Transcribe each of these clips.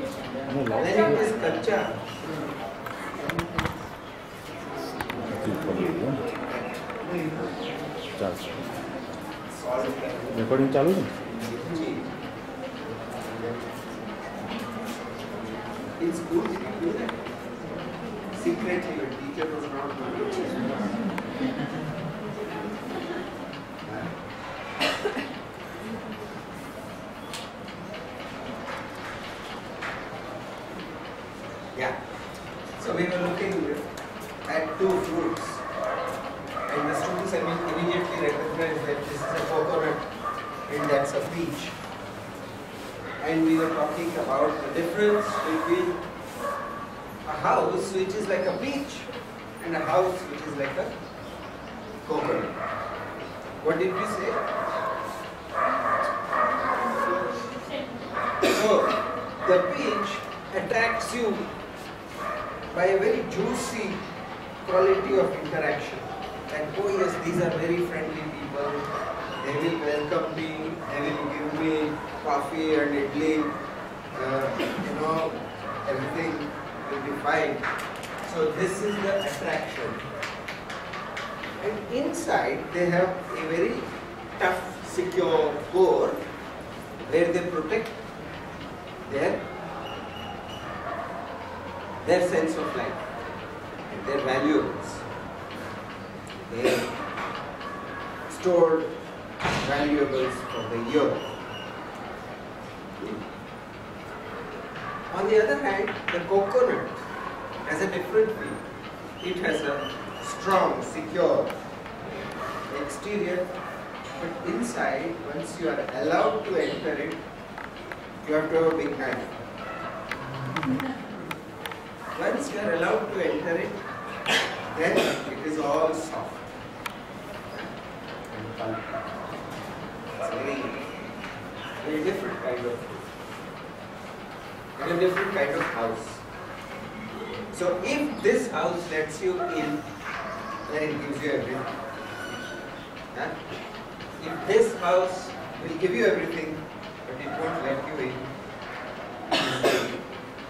When it is kacha, recording चालू है? in school did you do that? Secretly, your teacher was not knowing. Yeah. So we were looking at two fruits, and the students immediately recognized that this is a coconut and that's a peach. And we were talking about the difference between a house which is like a peach and a house which is like a coconut. What did we say? So, the peach attracts you by a very juicy quality of interaction. Like, oh yes, these are very friendly people, they will welcome me, they will give me coffee and idli, everything will be fine. So this is the attraction. And inside they have a very tough, secure core where they protect their sense of life and their valuables. They stored valuables for the year. On the other hand, the coconut has a different feel. It has a strong, secure exterior, but inside, once you are allowed to enter it, you have to have a big knife. Once you are allowed to enter it, then it is all soft and pulpy. It's a very different kind of food. And a different kind of house. So if this house lets you in, then it gives you everything. Huh? If this house will give you everything, but it won't let you in.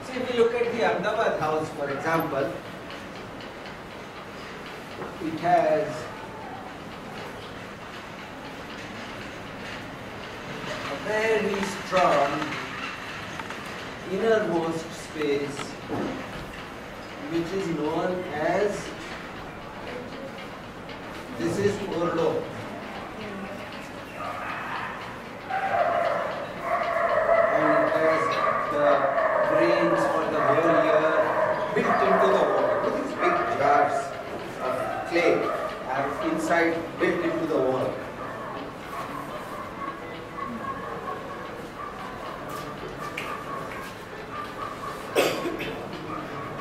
So if you look at the Ahmedabad house, for example, it has a very strong innermost space which is known as, this is Orlo. And it has the grains for the whole year built into the wall. These big jars of clay are inside, built into the wall.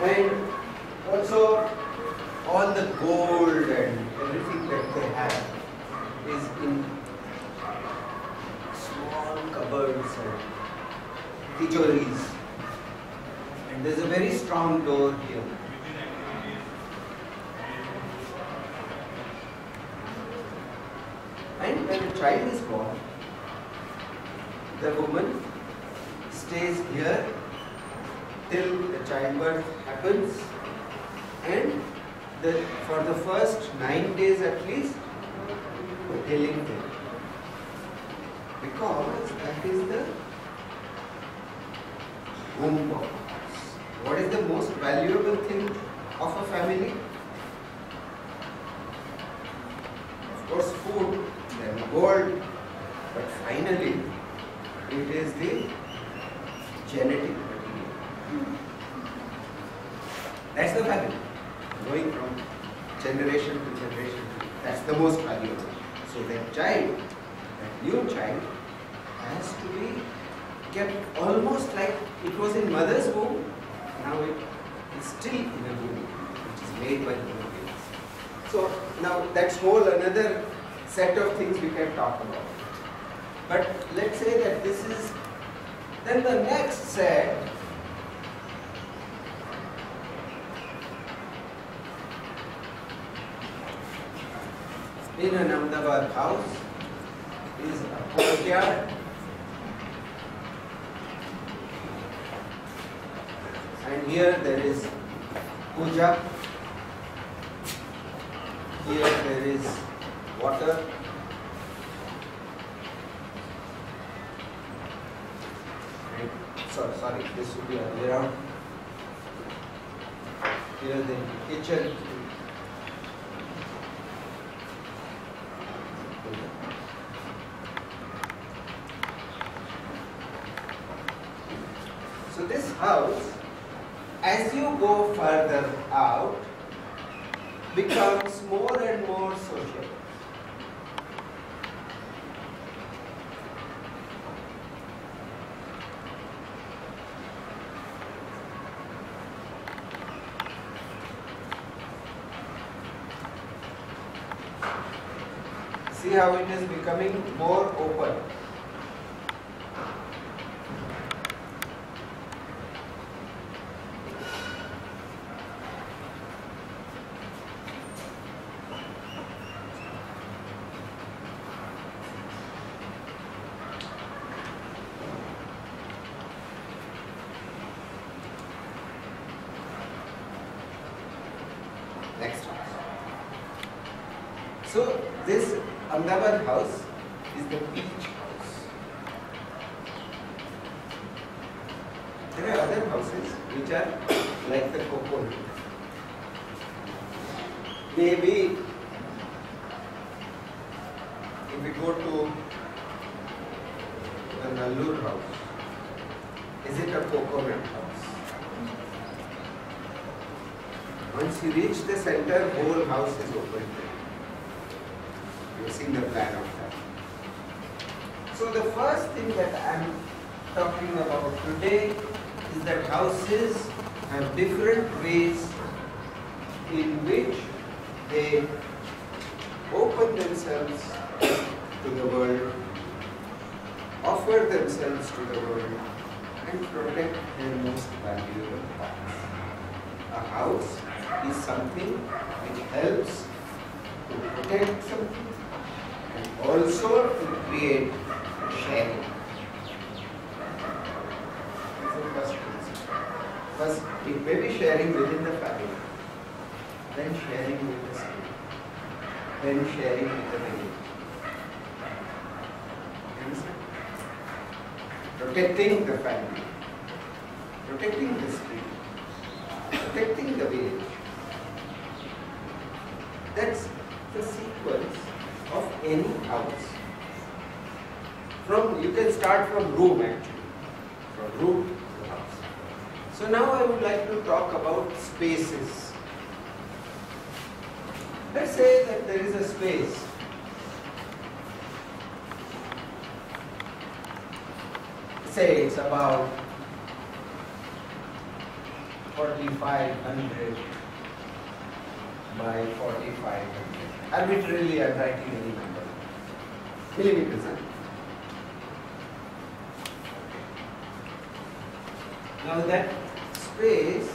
And also all the gold and everything that they have is in small cupboards and tijoris. And there's a very strong door here. And when a child is born, the woman stays here till the childbirth happens, and for the first 9 days at least, telling them, because that is the womb of us. What is the most valuable thing of a family? Of course, food, then gold, but finally, it is the genetic. That's the family, going from generation to generation. That's the most valuable. So that child, that new child, has to be kept almost like it was in mother's womb. Now it is still in a womb, which is made by human beings. So now that's whole another set of things we can talk about. But let's say that this is, then the next set in an Ahmedabad house is a courtyard and here there is puja, here there is water, and sorry, this should be other way around. Here the kitchen. So this house, as you go further out, becomes more and more social. See how it is becoming more open. Next house. So this Ahmedabad house is the beach house. There are other houses which are like the coconut. Maybe if we go to the Nallur house, is it a coconut house? Once you reach the center, whole house is open. You've seen the plan of that. So the first thing that I am talking about today is that houses have different ways in which they open themselves to the world, offer themselves to the world, and protect their most valuable parts. A house is something which helps to protect something and also to create sharing. That's the first principle. First, it may be sharing within the family, then sharing with the state, then sharing with the village. Understand? Protecting the family, protecting the street, protecting the village. That's the sequence of any house. You can start from room actually, from room to house. So now I would like to talk about spaces. Let's say that there is a space. Say it's about 4,500 by 4,500. Arbitrarily, I'm writing any number. Millimeters, huh? Now that space,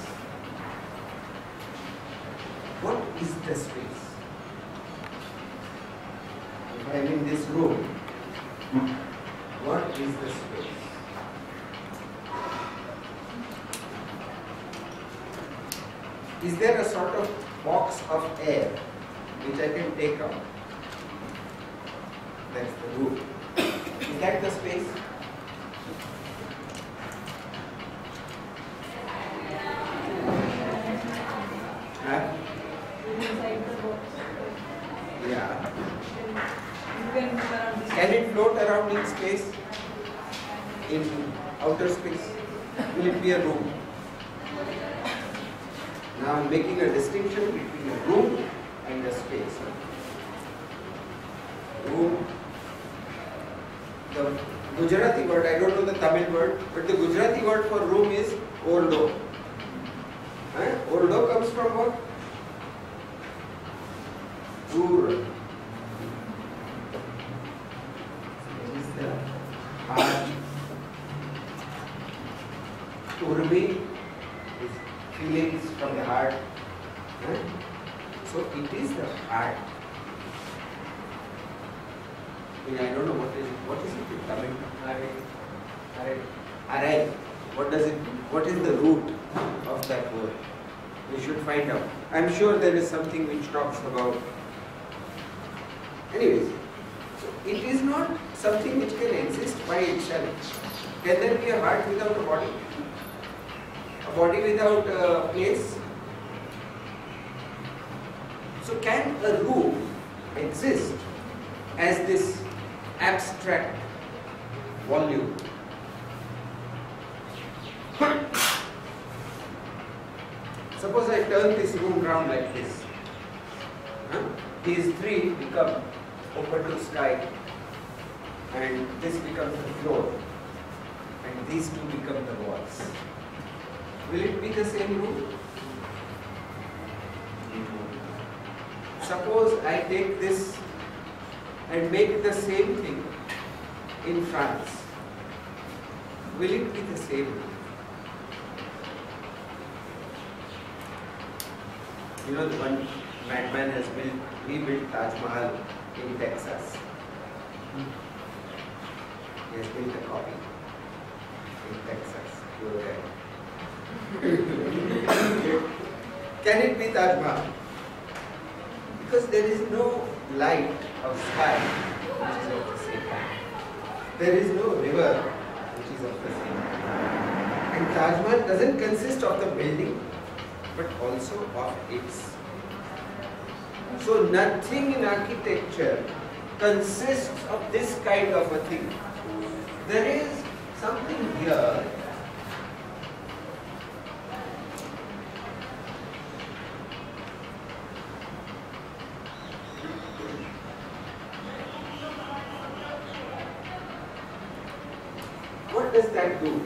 what is the space? If I am in this room, what is the space? Is there a sort of box of air which I can take out? That's the room. Is that the space? Huh? Inside the box. Yeah. You can move around this. Can it float around in space? In outer space? Will it be a room? Now I am making a distinction between a room and a space. Room. The Gujarati word, I don't know the Tamil word, but the Gujarati word for room is ordo. Ordo comes from what? Ur. It is the heart. Urbi is feelings from the heart. So it is the heart. I don't know what is it in Tamil. Arai. What does it mean? What is the root of that word? We should find out. I'm sure there is something which talks about. Anyways, so it is not something which can exist by itself. Can there be a heart without a body? A body without a place? So can a room exist as this abstract volume? Suppose I turn this room round like this. These three become open to sky, and this becomes the floor, and these two become the walls. Will it be the same room? Suppose I take this and make the same thing in France. Will it be the same room? You know, the one madman has rebuilt Taj Mahal in Texas. He has built a copy in Texas. Can it be Taj Mahal? Because there is no light of sky which is of the same kind. There is no river which is of the same kind. And Taj Mahal doesn't consist of the building, but also of its. So nothing in architecture consists of this kind of a thing. There is something here . What does that do?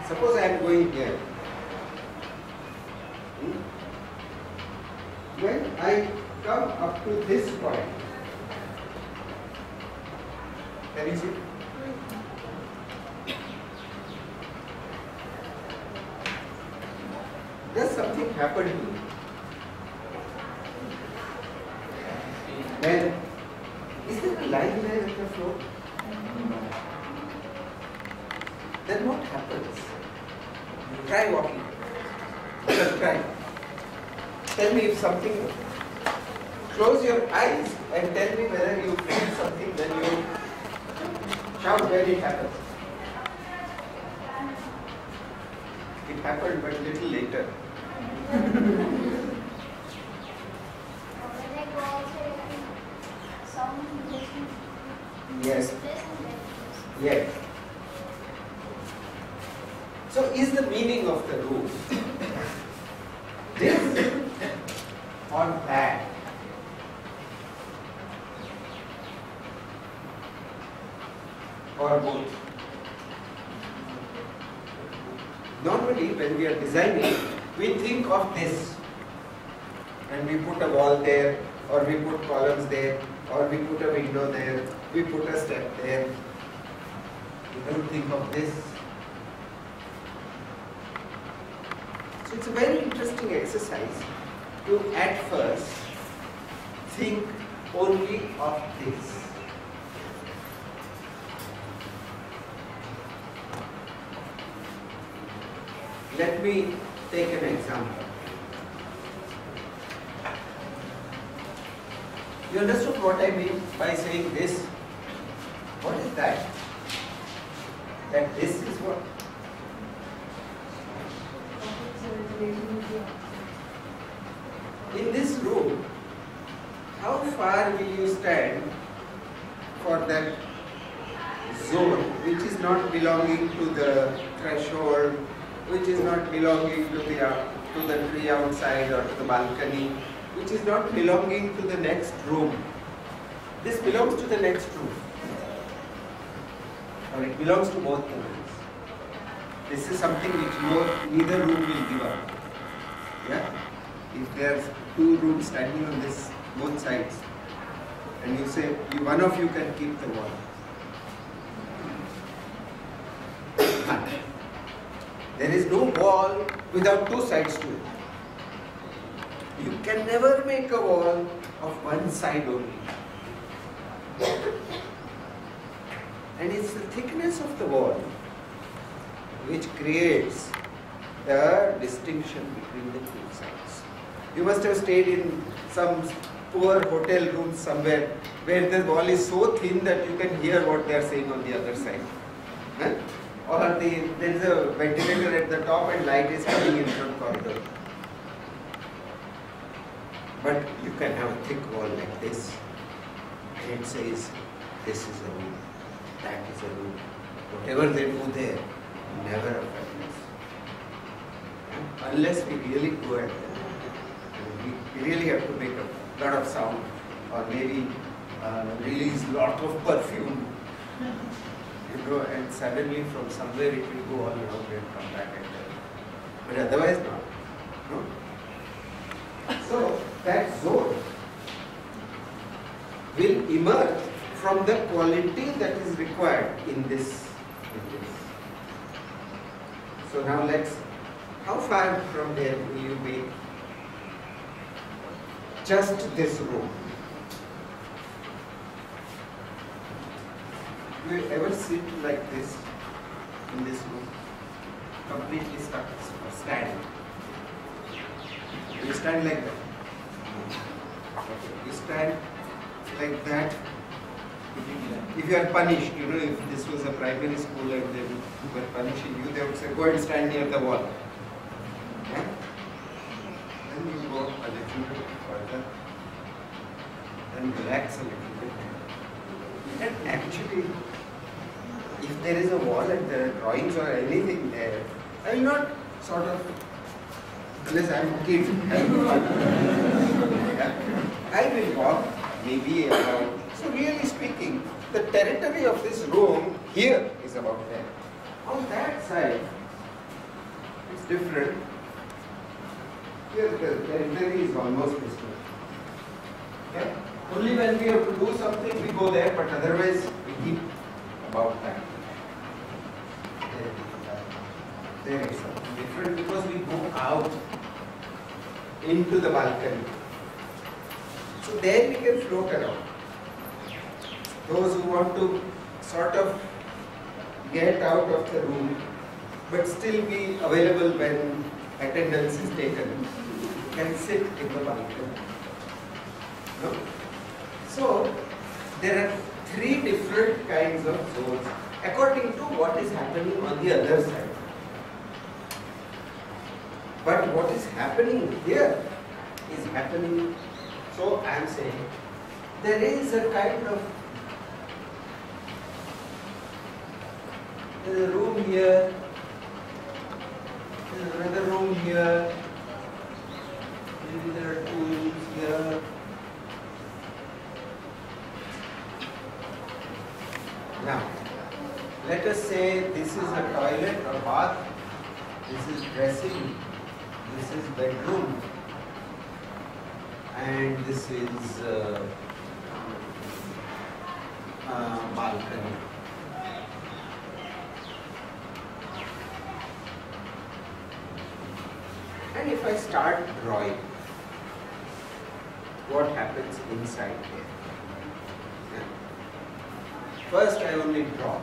Suppose I am going here. When I come up to this point, can you see? Does something happen to me? When is there a line there at the floor? Then what happens? Try walking. Just try. Tell me if something. Close your eyes and tell me whether you feel something when you shout when it happens. It happened but a little later. Yes. Yes. So is the meaning of the room this or that? Or both? Normally when we are designing, we think of this and we put a wall there, or we put columns there, or we put a window there, we put a step there. We don't think of this. So it's a very interesting exercise to at first think only of this. Let me take an example. You understood what I mean by saying this? What is that? That this is what? In this room, how far will you stand for that zone which is not belonging to the threshold, which is not belonging to the tree outside or to the balcony, which is not belonging to the next room? This belongs to the next room, or it belongs to both the rooms. This is something which neither room will give up. Yeah? If there's two rooms standing on this both sides, and you say one of you can keep the wall. There is no wall without two sides to it. You can never make a wall of one side only. And it's the thickness of the wall which creates the distinction between the two sides. You must have stayed in some poor hotel room somewhere where the wall is so thin that you can hear what they are saying on the other side. Huh? Or there is a ventilator at the top and light is coming in from corridor. But you can have a thick wall like this and it says, this is a room, that is a room. Whatever they do there, never affect us. Unless we really go at them. We really have to make a lot of sound or maybe release lot of perfume. And suddenly from somewhere it will go all around and come back and but otherwise not. No? So that zone will emerge from the quality that is required in this. So now how far from there will you be? Just this room. Do you ever sit like this in this room? Completely stuck or stand? You stand like that. You stand like that. If you are punished, if this was a primary school and they were punishing you, they would say, go and stand near the wall. Yeah? Then you go a little bit further and relax a little bit. And actually, if there is a wall and there are drawings or anything there, I will not sort of, unless I am a kid, I will walk maybe about, so really speaking, the territory of this room here is about there. On that side, it's different. Here the territory is almost distant. Okay? Only when we have to do something we go there, but otherwise we keep about that. There is something different because we go out into the balcony. So there we can float around. Those who want to sort of get out of the room but still be available when attendance is taken can sit in the balcony. No? So there are three different kinds of zones according to what is happening on the other side. But what is happening here is happening, so I am saying, there is a kind of, there is a room here, there is another room here, maybe there are two rooms here. Now, let us say this is a toilet or bath, this is dressing, this is bedroom, and this is balcony. And if I start drawing, what happens inside here? Yeah. First I only draw.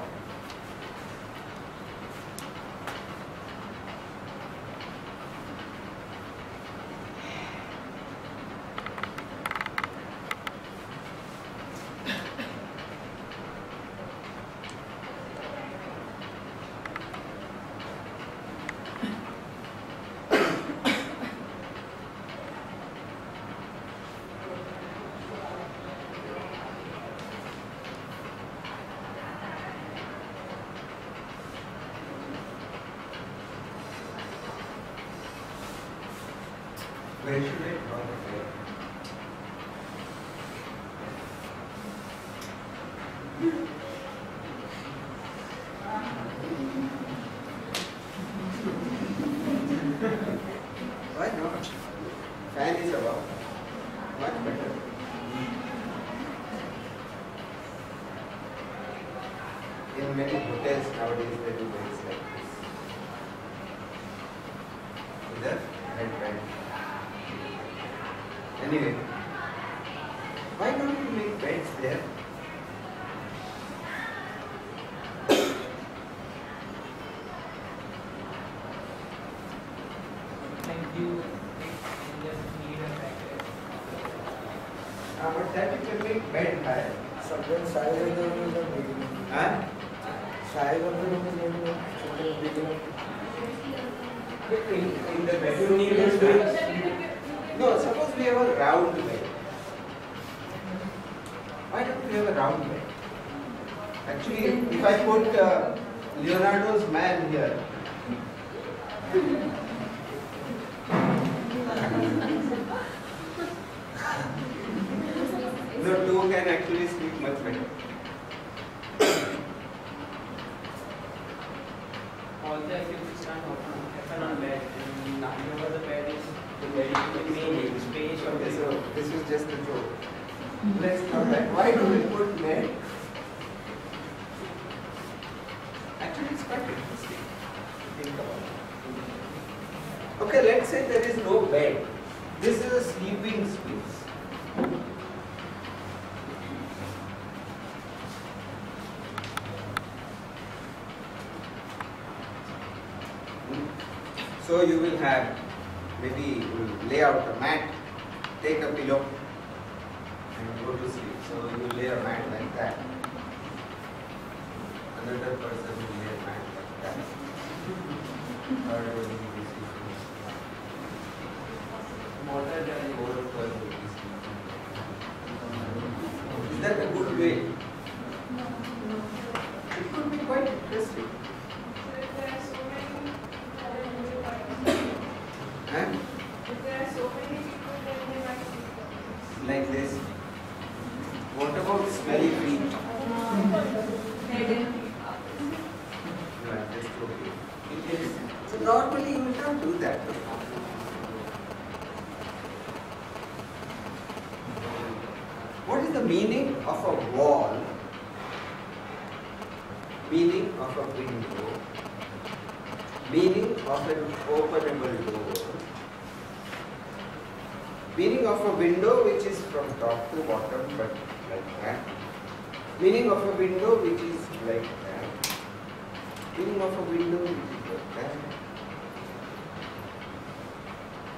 Where should I draw the bed? Why not? Fan is above. Much better. In many hotels nowadays they do beds like this. With a bed. Anyway, why don't you make beds there? you just need a packet. But that you can make bed higher. Sometimes size of the room is not big enough. Huh? Size of the room is not enough. Sometimes big enough. In the bedroom you will do it. No, suppose we have a round bed. Why don't we have a round bed? Actually, if I put Leonardo's man here, no, two can actually sleep much better. All the activities can happen on bed. And whenever the bed is the main space or Okay, so this is just a joke. Let's come back. Why do we put bed? Actually, it's quite interesting. Think about it. Okay, let's say there is no bed. This is a sleeping space. So you will have, maybe you will lay out a mat, take a pillow and go to sleep. So you lay a mat like that. Another person will lay a mat like that. Third one will be sleeping. Fourth one will be sleeping. Is that a good way? It could be quite interesting. And like this. What about smelly feet? No, I'm just joking. So normally you will not do that. What is the meaning of a wall? Meaning of a window? Meaning of an openable door? Meaning of a window which is from top to bottom but like that. Meaning of a window which is like that. Meaning of a window which is like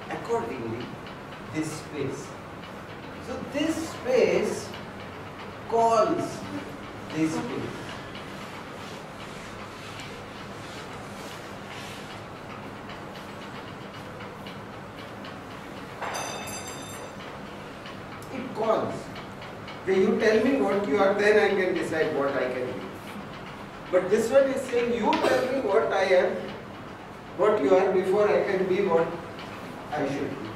that. Accordingly, this space. So this space calls this space. It calls. Okay, you tell me what you are, then I can decide what I can be. But this one is saying, you tell me what I am, what you are, before I can be what I should be.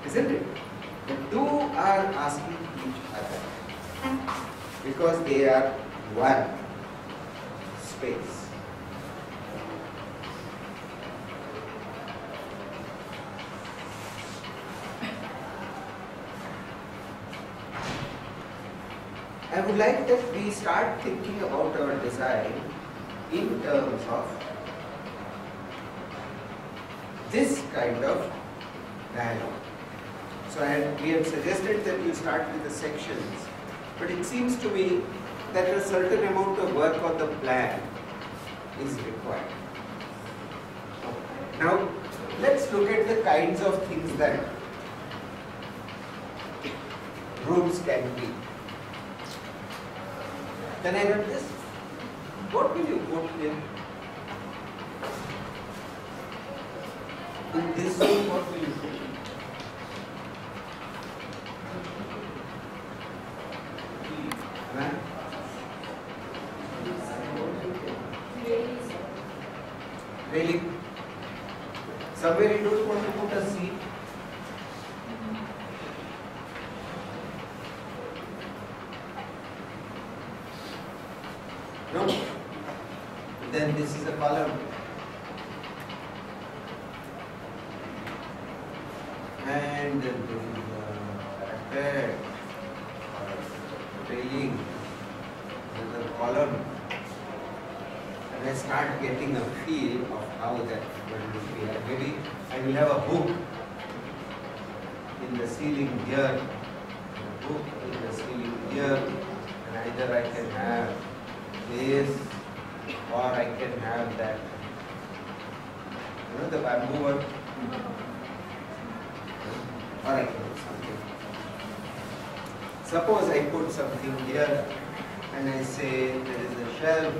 Isn't it? The two are asking each other because they are one space. I would like that we start thinking about our design in terms of this kind of dialogue. So we have suggested that you start with the sections, but it seems to me that a certain amount of work on the plan is required. Now, let's look at the kinds of things that rooms can be. Can I run this? What will you put here? In this room, what will you put? Huh? Railing. Somewhere you don't want to put a seat. No? Then this is a column. And then this is a bed or railing. Another column. And I start getting a feel of how that will be. Maybe I will have a hook in the ceiling here. A hook in the ceiling here. And either I can have this, or I can have that, the bamboo one. Or I can put something. Suppose I put something here and I say there is a shelf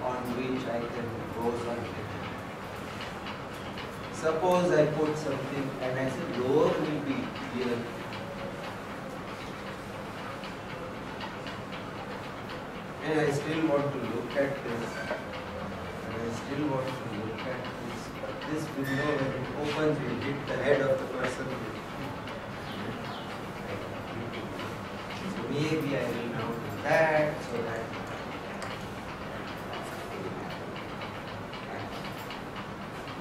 on which I can go something. Suppose I put something and I say door will be here. And I still want to look at this. And I still want to look at this. But this window, when it opens, will hit the head of the person. So maybe I will now do that so that.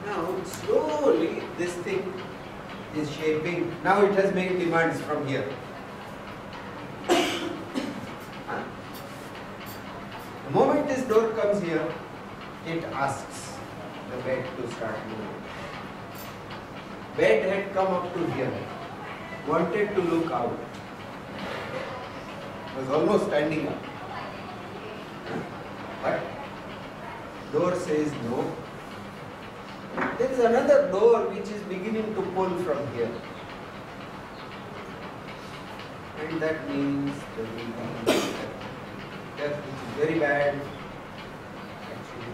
Now slowly this thing is shaping. Now it has made demands from here. The moment this door comes here, it asks the bed to start moving. Bed had come up to here, wanted to look out, was almost standing up. But door says no. There is another door which is beginning to pull from here. And that means the breathing. Which is very bad. Actually,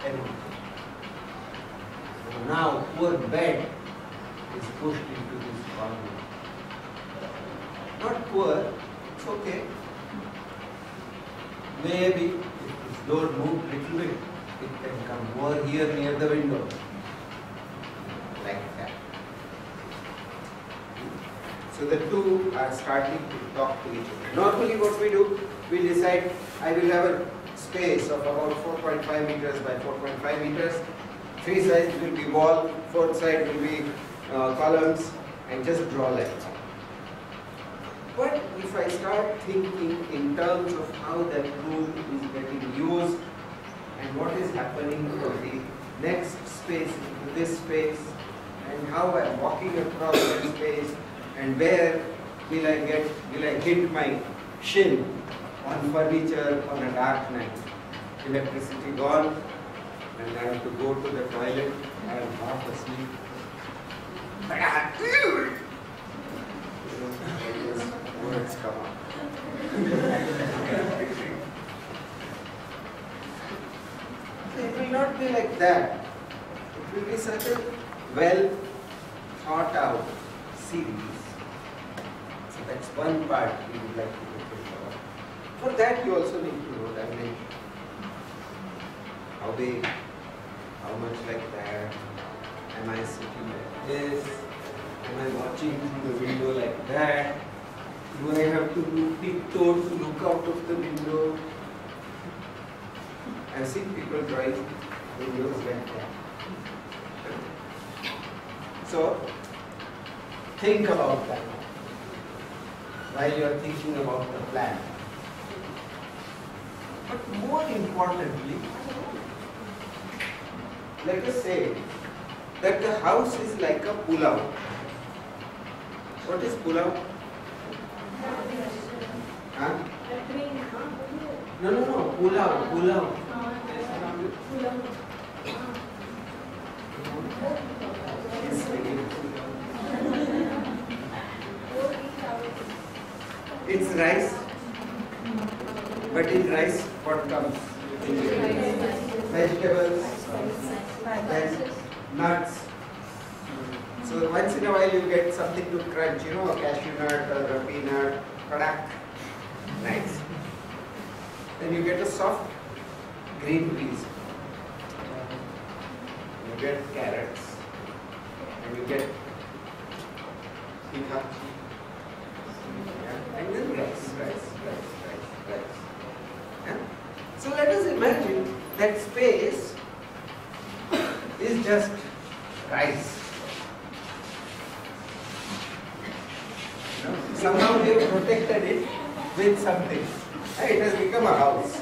anyway. So now poor bed is pushed into this corner. Not poor, it's okay. Maybe if this door moved a little bit, it can come more here near the window. Like that. So the two are starting to talk to each other. Normally what we do, we decide I will have a space of about 4.5 meters by 4.5 meters. Three sides will be wall, fourth side will be columns, and just draw lines. But if I start thinking in terms of how that room is getting used and what is happening for the next space into this space and how I am walking across that space, and where will I hit my shin on furniture on a dark night? Electricity gone, and I have to go to the toilet. I am half asleep. Words come up. It will not be like that. It will be such a well thought out series. That's one part we would like to look at. For that you also need to know dimension. How big, how much like that, am I sitting like this, am I watching through the window like that, do I have to do tiptoe to look out of the window? I've seen people drawing windows like that. So, think about that while you are thinking about the plan. But more importantly, let us say that the house is like a pull-out. What is pull-out? Huh? No, pull-out. It's rice, but in rice what comes? Vegetables, then nuts. So once in a while you get something to crunch, you know, a cashew nut or a peanut, product. Nice. Then you get a soft green peas. You get carrots. And you get peanuts. And then rice. Yeah? So let us imagine that space is just rice. Somehow we have protected it with something. It has become a house.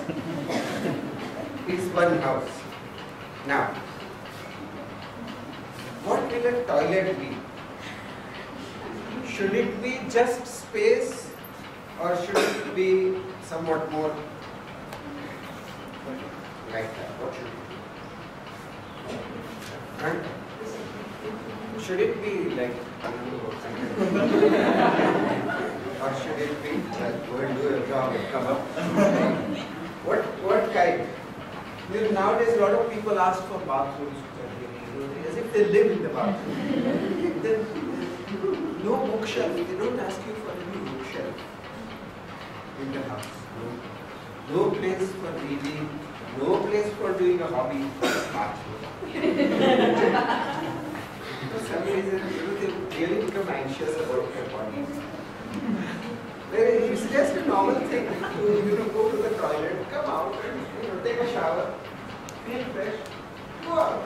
It's one house. Now, what will a toilet be? Should it be just space or should it be somewhat more like that? What should it be? Huh? Should it be like or should it be like go and do your job and come up? What kind? Nowadays a lot of people ask for bathrooms as if they live in the bathroom. Then no bookshelf. They don't ask you for any bookshelf in the house. No place for reading. No place for doing a hobby. Bathroom. For some reason, they really become anxious about their body. It's just a normal thing. You go to the toilet, come out, and take a shower, feel fresh, go out.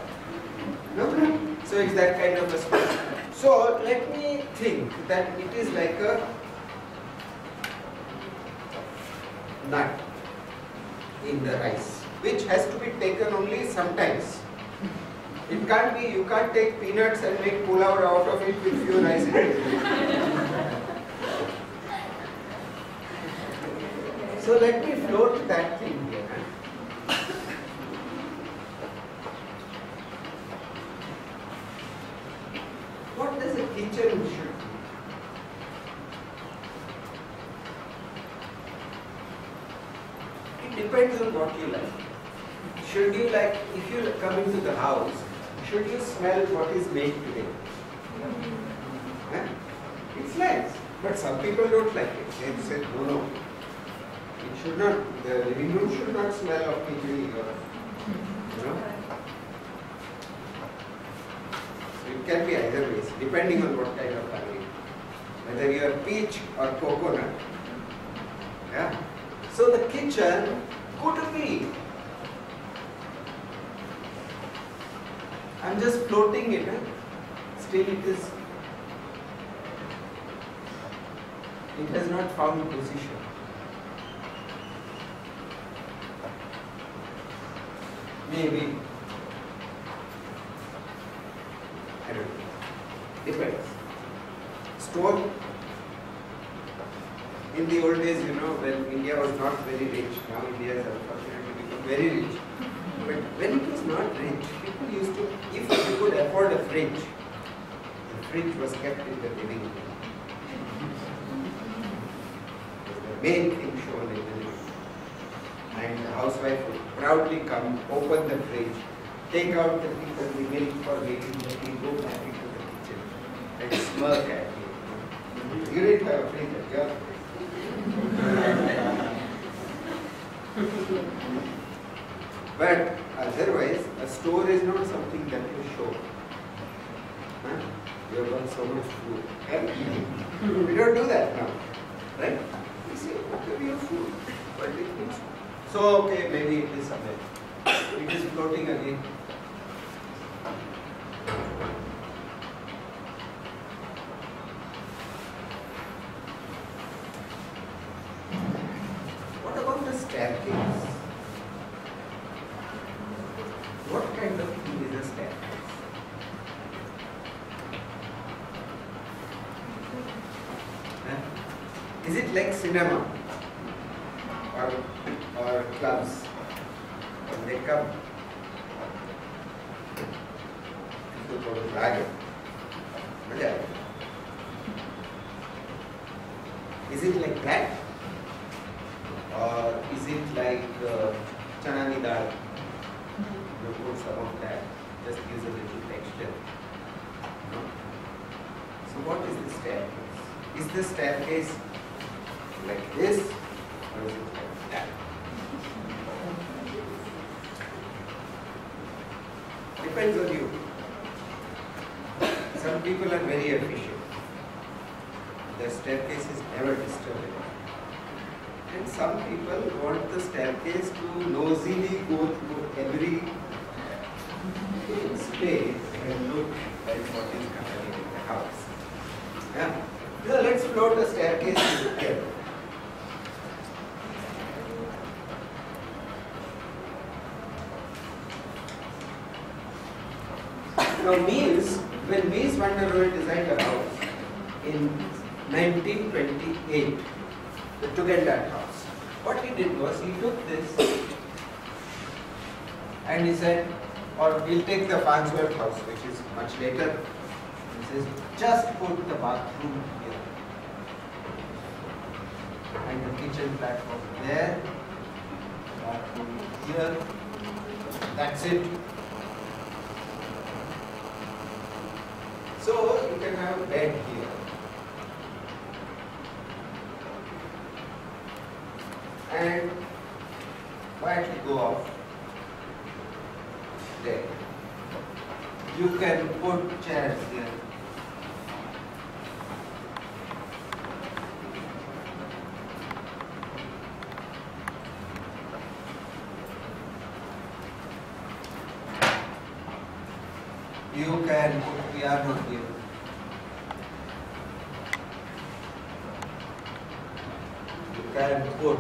No? So it's that kind of a space. So let me think that it is like a nut in the rice, which has to be taken only sometimes. It can't be, you can't take peanuts and make pulao out of it with few rice in it. So let me float that thing here. What does a kitchen should be? It depends on what you like. Should you like, if you come into the house, should you smell what is made today? It's nice, but some people don't like it. They say, no. It should not, the living room should not smell of khichdi or, So it can be either ways, depending on what kind of family. Whether you are peach or coconut. Yeah. So the kitchen could be. I'm just floating it. Still it is. It has not found position. Maybe. I don't know. Depends. Stone. In the old days, when India was not very rich, now India has unfortunately become very rich. But when it was not rich, people used to, if you could afford a fridge, the fridge was kept in the living room. The main thing shown in the living room. And the housewife would proudly come, open the fridge, take out the milk for making the tea, go back into the kitchen and smirk at me. You didn't have a fridge at your place. But otherwise, a store is not something that you show. You have got so much food. We don't do that now. Right? We say, okay, we have food. But it means so, okay, maybe it is somewhere. It is floating again. What about the staircase? What kind of thing is a staircase? Is it like cinema? Or clubs? When they come, people go to Dragon. Is it like that? Or is it like chanani dal? You put some of that, just gives a little texture. No? So what is the staircase? Is the staircase like this, or is it like that? Depends on you. Some people are very efficient. The staircase is never disturbed. And some people want the staircase to nosily go through every space and look at what is happening in the house. Yeah? So let's float a staircase together. Now when Mies van der Rohe designed a house in 1928, the Tugendhat house, what he did was he took this and he said, or we'll take the Farnsworth house, which is much later. It says just put the bathroom here and the kitchen platform there, bathroom here. That's it. So you can have a bed here. And quietly go off there. You can put chairs here. You can put piano here. You can put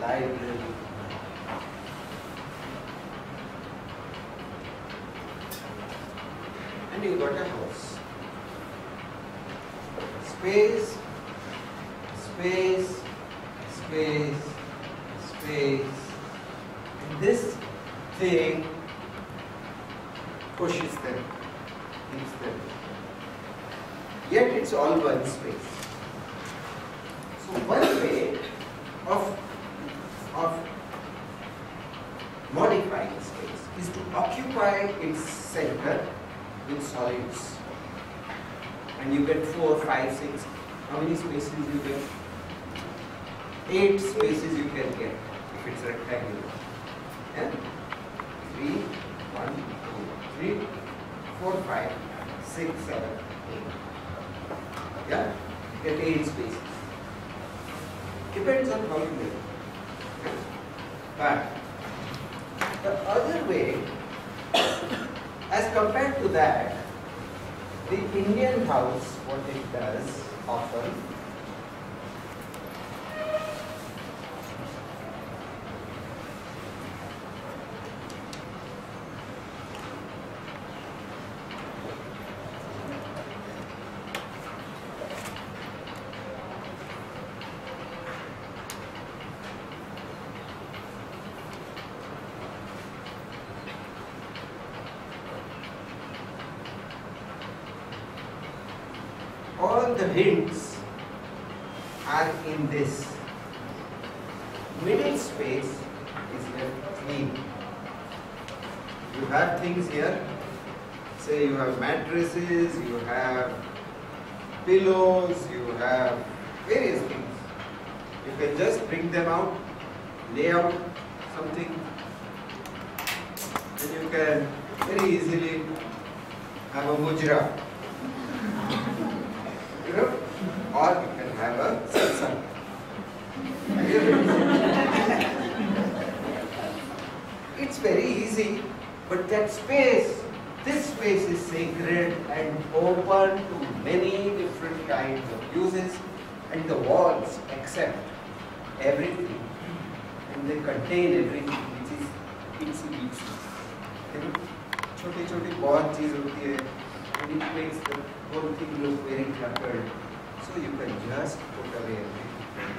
library. And you got a house. Space, space, space, space. And this thing pushes them, keeps them. Yet it's all one space. So one way of modifying space is to occupy its center with solids. And you get 4, 5, 6. How many spaces you get? 8 spaces you can get if it's rectangular. Yeah? 3, 1, 2, 3, 4, 5, 6, 7, 8. Yeah? You get 8 spaces. Depends on how you live. But the other way, as compared to that, the Indian house, what it does often, all the hints are in this. Middle space is left clean. You have things here, say you have mattresses, you have pillows, you have various things. You can just bring them out, lay out something, and you can very easily have a mujra. Or you can have a satsang. It's very easy, but that space, this space is sacred and open to many different kinds of uses, and the walls accept everything, and they contain everything which is itsy bitsy. छोटी छोटी बहुत चीज होती है, and it makes the whole thing look very cluttered. So you can just put away everything.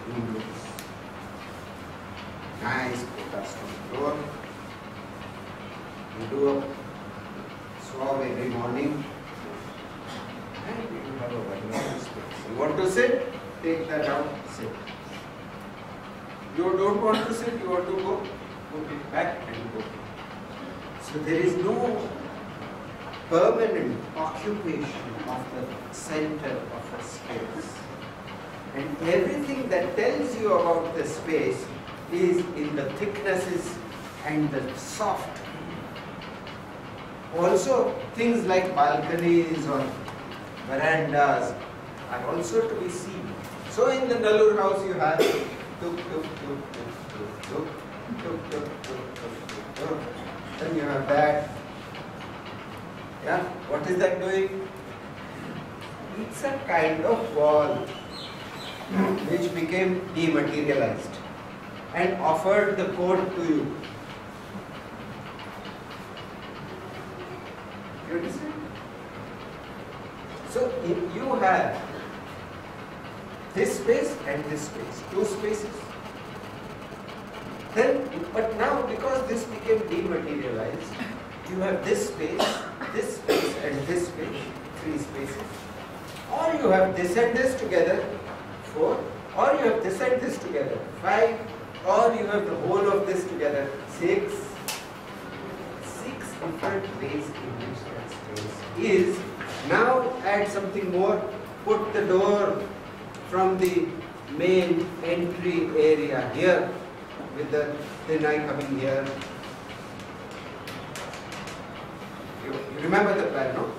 Room looks nice, put us on the floor. You do a swab every morning, and you have a wonderful space. You want to sit? Take that out, sit. You don't want to sit, you want to go, put it back and go. So there is no permanent occupation of the center of a space. And everything that tells you about the space is in the thicknesses and the soft. Also, things like balconies or verandas are also to be seen. So in the Nallur house you have tuk, tuk, tuk, tuk, tuk, tuk, tuk, tuk, tuk, tuk, tuk. Then you have that. Yeah, what is that doing? It's a kind of wall which became dematerialized and offered the code to you. You understand? So if you have this space and this space, two spaces, then But now, because this became dematerialized, you have this space, and this space, 3 spaces. Or you have this and this together, 4. Or you have this and this together, 5. Or you have the whole of this together, 6. 6 different ways in which that space is. Now add something more. Put the door from the main entry area here, with the thin eye coming here. You remember the plan, no?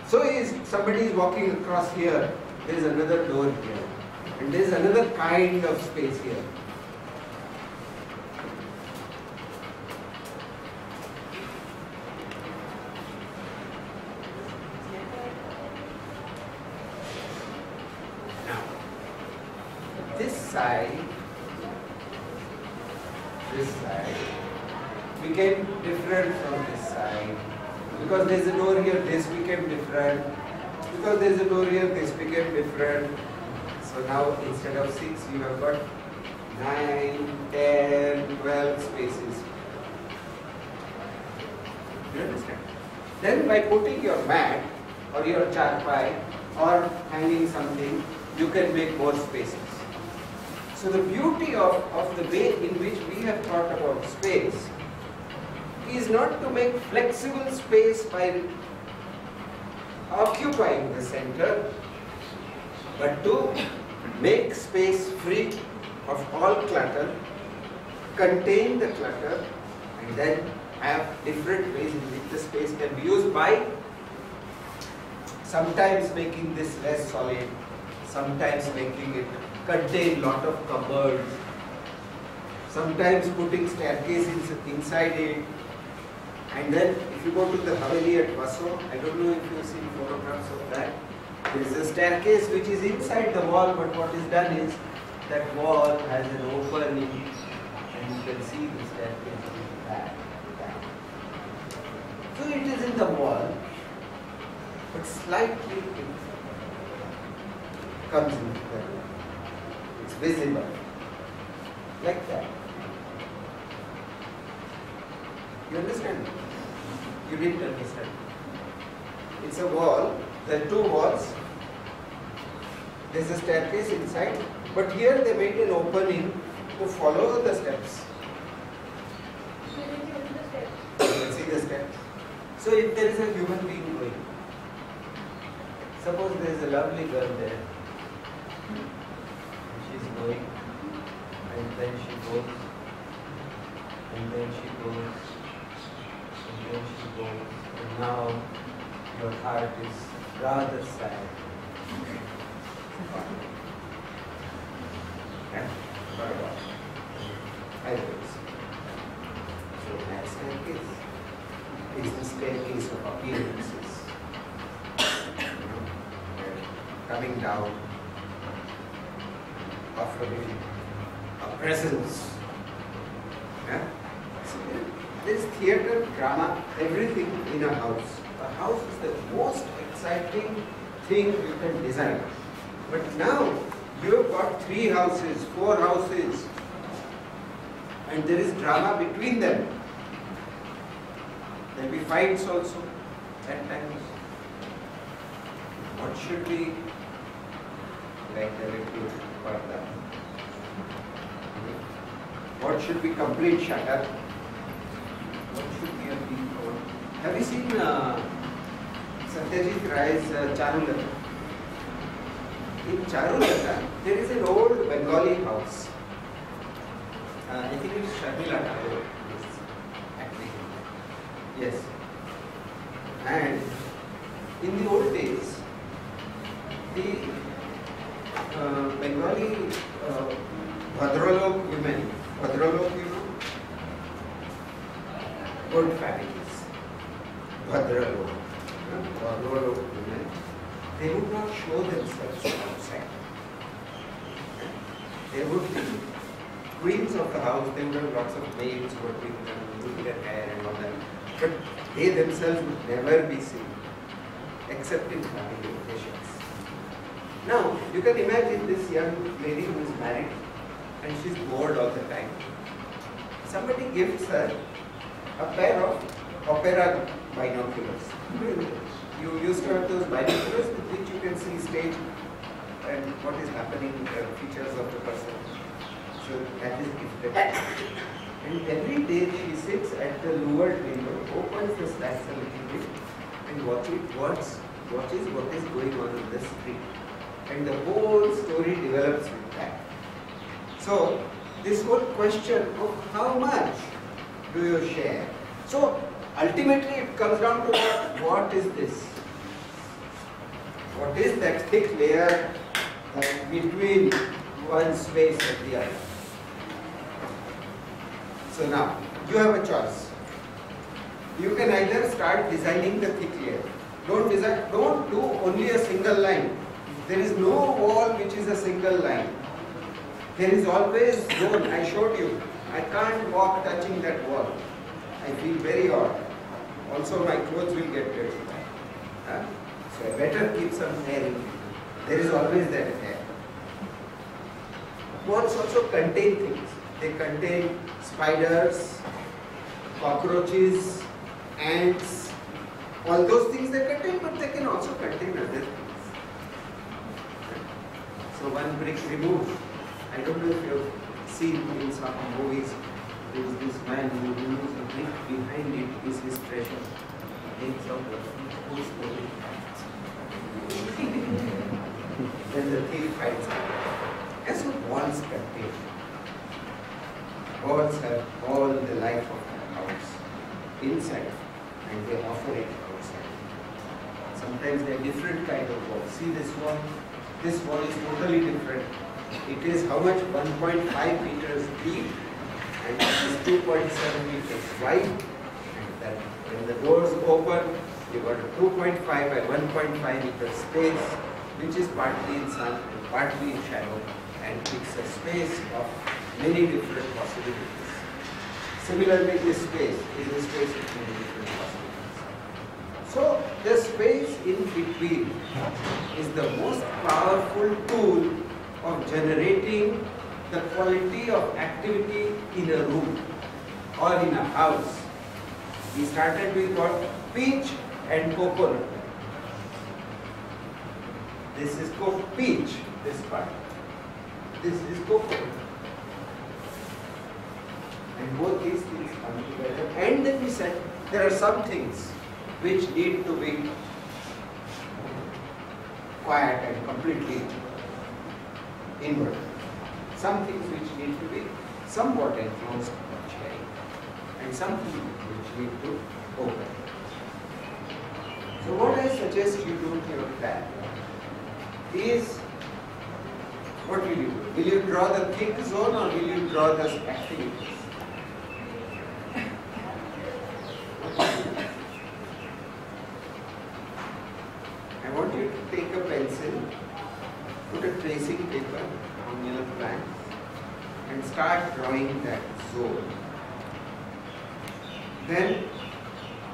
So somebody is walking across here, there is another door here, and there is another kind of space here. Now, this side became different from this side. Because there is a door here, this became different. Because there is a door here, this became different. So now instead of 6, you have got 9, 10, 12 spaces. You understand? Then by putting your mat or your charpai or hanging something, you can make more spaces. So the beauty of the way in which we have thought about space is not to make flexible space by occupying the center, but to make space free of all clutter, contain the clutter, and then have different ways in which the space can be used by sometimes making this less solid, sometimes making it contain lot of cupboards, sometimes putting staircase inside it. And then if you go to the Haveli at Vaso, I don't know if you have seen photographs of that, there is a staircase which is inside the wall, but what is done is that wall has an opening and you can see the staircase is back. So it is in the wall, but slightly it comes into the room. It's visible, like that. You understand? You didn't understand. It's a wall, there are 2 walls, there's a staircase inside, but here they made an opening to follow the steps. You can see the steps. So if there is a human being going, suppose there is a lovely girl there, and she's going, and then she goes, and then she goes, and then she goes, and now your heart is rather sad. Yeah? Highways. So that staircase is the staircase of appearances. Coming down, offering a presence. Yeah? So there is theatre, drama, everything in a house. A house is the most exciting thing you can design. But now you have got 3 houses, 4 houses, and there is drama between them. There will be fights also at times. What should be like directive PART-1? What should be complete shutter? What should be a big code? Have you seen Satyajit Ray's Charulata? In Charulata, there is an old Bengali house. I think it is Sharmila Tagore is acting. Yes. And in the old days, the Bengali Bhadralok women, Bhadralok, you know, good families, Bhadralok, Bhadralok women, they would not show themselves outside. They would be queens of the house, they would have lots of maids working them, doing their hair and all that. But they themselves would never be seen, except in family occasions. Now, you can imagine this young lady who is married and she's bored all the time. somebody gifts her a pair of opera binoculars. You used to have those binoculars with which you can see stage and what is happening, the features of the person. So that is gifted. And every day she sits at the lowered window, opens the slats a little bit and watches what is going on in the street. And the whole story develops with that. So this whole question of how much do you share? So ultimately it comes down to what is this? What is that thick layer between one space and the other? So now, you have a choice. You can either start designing the thick layer. Don't do only a single line. There is no wall which is a single line. There is always zone. I showed you. I can't walk touching that wall. I feel very odd. Also my clothes will get dirty. So I better keep some hair in. There is always that hair. Walls also contain things. They contain spiders, cockroaches, ants, all those things they contain, but they can also contain other things. So one brick removed. I don't know if you have seen in some movies, there is this man who removes a brick, behind it is his treasure. Takes out the puts the brick. Then the thief finds it. And so walls contain. Walls have all the life of the house inside and they offer it outside. Sometimes they are different kind of walls. See this wall? This wall is totally different. It is how much? 1.5 meters deep and it is 2.7 meters wide. And that when the doors open, you got a 2.5 by 1.5 meter space, which is partly in sun and partly in shadow, and it's a space of many different possibilities. Similarly, this space is a space of many different possibilities. So, the space in between is the most powerful tool of generating the quality of activity in a room or in a house. We started with what? Peach and coconut. This is peach, this part. This is coconut. And both these things come together. And then we said there are some things which need to be quiet and completely inward. Some things which need to be somewhat enclosed or sharing. And some things which need to open. So what I suggest you do to your plan is, what will you do? Will you draw the thick zone or will you draw the activities? I want you to take a pencil, put a tracing paper on your plan and start drawing that zone. Then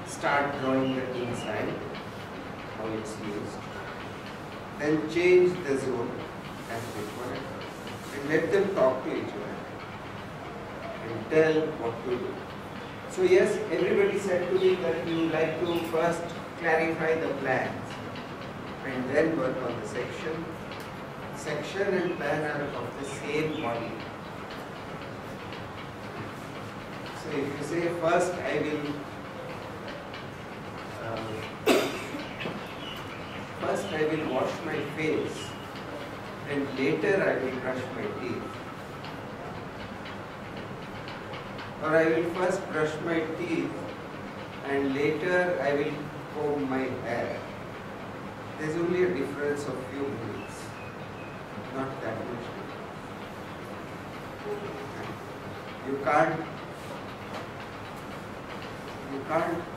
start drawing the inside, how it's used. Then change the zone as before and let them talk to each other and tell what to do. So yes, everybody said to me that you like to first clarify the plans and then work on the section. Section and plan are of the same body. So if you say first I will wash my face and later I will brush my teeth. Or I will first brush my teeth and later I will comb my hair. There is only a difference of few minutes, not that much. You can't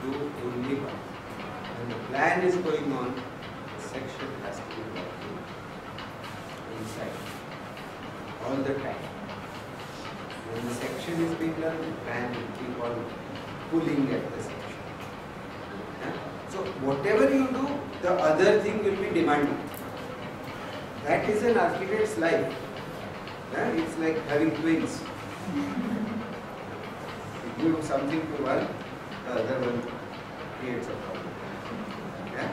do only one. When the plan is going on, the section has to be working inside all the time. When the section is being done, the plan will keep on pulling at the section. So whatever you do, the other thing will be demanding. That is an architect's life. It's like having twins. give something to one, the other one creates a problem. Yeah?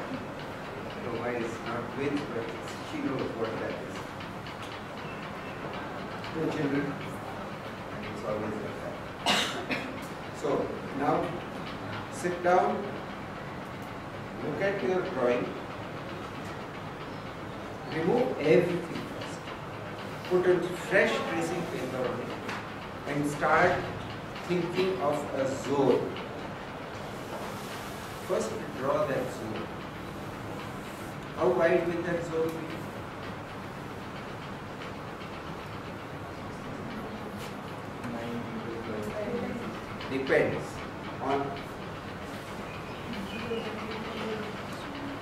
So why is not with, but she knows what that is. No children, and it's always like that. So now sit down, look at your drawing, remove everything first, put a fresh tracing paper on it, and start thinking of a zone. First draw that zone. How wide will that zone be? Depends on.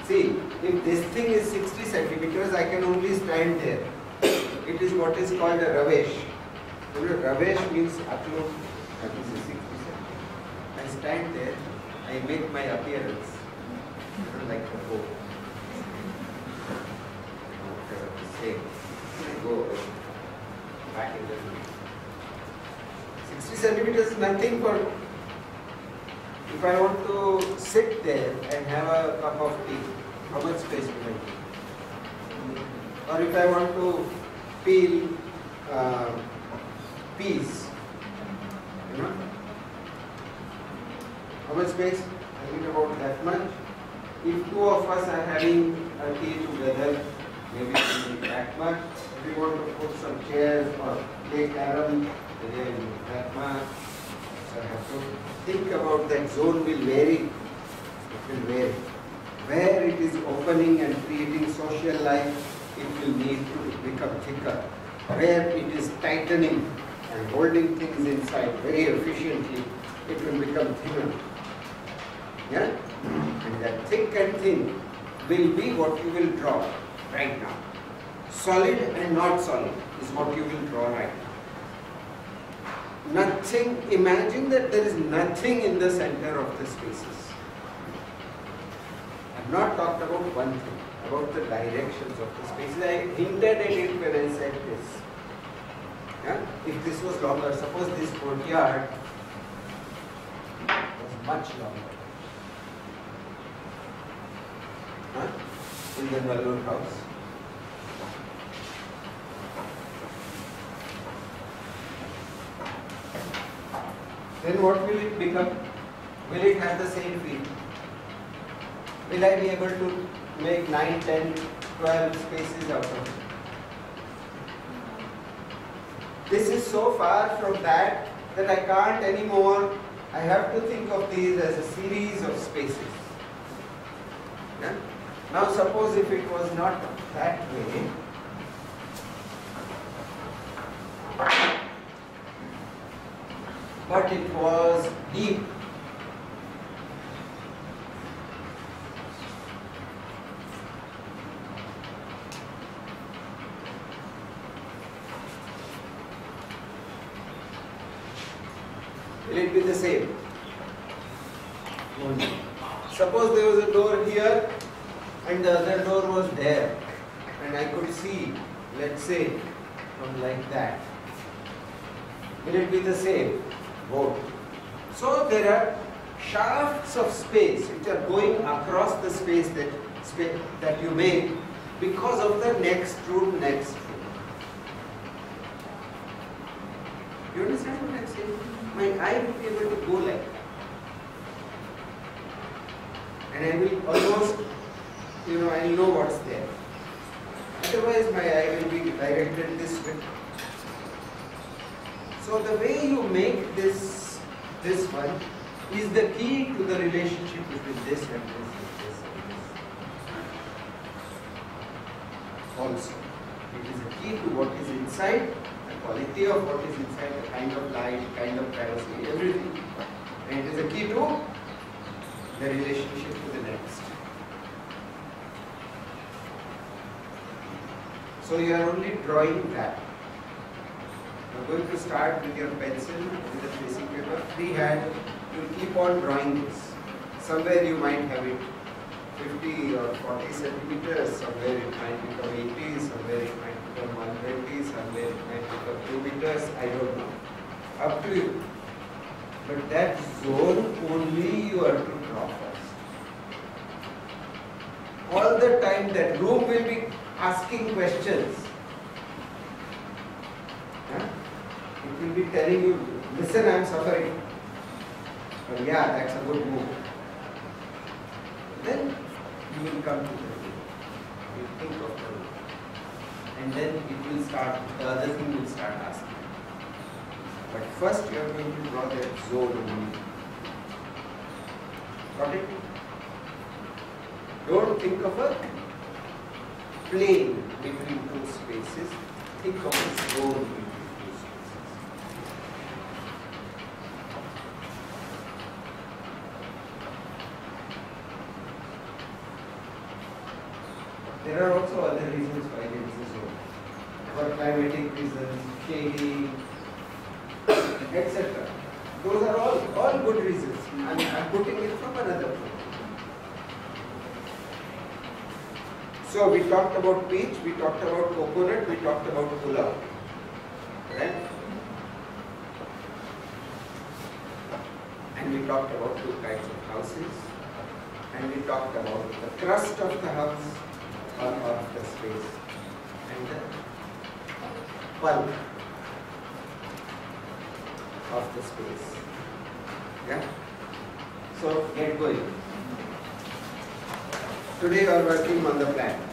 See, if this thing is 60 centimeters, I can only stand there. It is what is called a ravesh. Ravesh means upload, that is 60 centimeters. I stand there, I make my appearance. Like a boat. I go back in the room. 60 centimeters is nothing for. If I want to sit there and have a cup of tea, how much space do I need? Or if I want to peel peas, you know, how much space? I need about that much. If two of us are having a tea together, maybe we need that much. If we want to put some chairs or play carom, then that much. So I have to think about that zone will vary. It will vary. Where it is opening and creating social life, it will need to become thicker. Where it is tightening and holding things inside very efficiently, it will become thinner. Yeah? And that thick and thin will be what you will draw right now. Solid and not solid is what you will draw right now. Nothing, imagine that there is nothing in the center of the spaces. I have not talked about one thing, about the directions of the spaces. I hinted at it when I said this. Yeah? If this was longer, suppose this courtyard was much longer. Huh? In the Nallur house. Then what will it become? Will it have the same feel? Will I be able to make 9, 10, 12 spaces out of it? This is so far from that I can't anymore. I have to think of these as a series of spaces. Yeah? Now suppose if it was not that way, but it was deep. Will it be the same? No. Suppose there was a door here and the other door was there and I could see, let's say, from like that. Will it be the same? Both. So there are shafts of space which are going across the space that you make because of the next room, next room. You understand what I'm saying? My eye will be able to go like that. And I will almost, I'll know what's there. Otherwise my eye will be directed this way. So the way you make this one is the key to the relationship between this and this and this and this. Also, it is the key to what is inside, the quality of what is inside, the kind of light, kind of privacy, everything. And it is the key to the relationship to the next. So you are only drawing that. You are going to start with your pencil, with a tracing paper, freehand. You keep on drawing this. Somewhere you might have it 50 or 40 centimeters, somewhere it might become 80, somewhere it might become 120, somewhere it might become 2 meters, I don't know. Up to you. But that zone only you are to draw first. All the time that room will be asking questions. Huh? It will be telling you, listen, I am suffering. But yeah, that's a good move. Then you will come to the room. You think of the room. And then it will start, the other thing will start asking. But first you are going to draw that zone only. Got it? Don't think of a plane between two spaces. Think of a zone between two spaces. There are also other reasons why there is a zone. For climatic reasons, shading, etc. Those are all good reasons. I'm putting it from another point. So we talked about peach, we talked about coconut, we talked about pulao. Right? And we talked about two kinds of houses. And we talked about the crust of the house or of the space. And the pulp of the space. Yeah? So get going. Today you are working on the plan.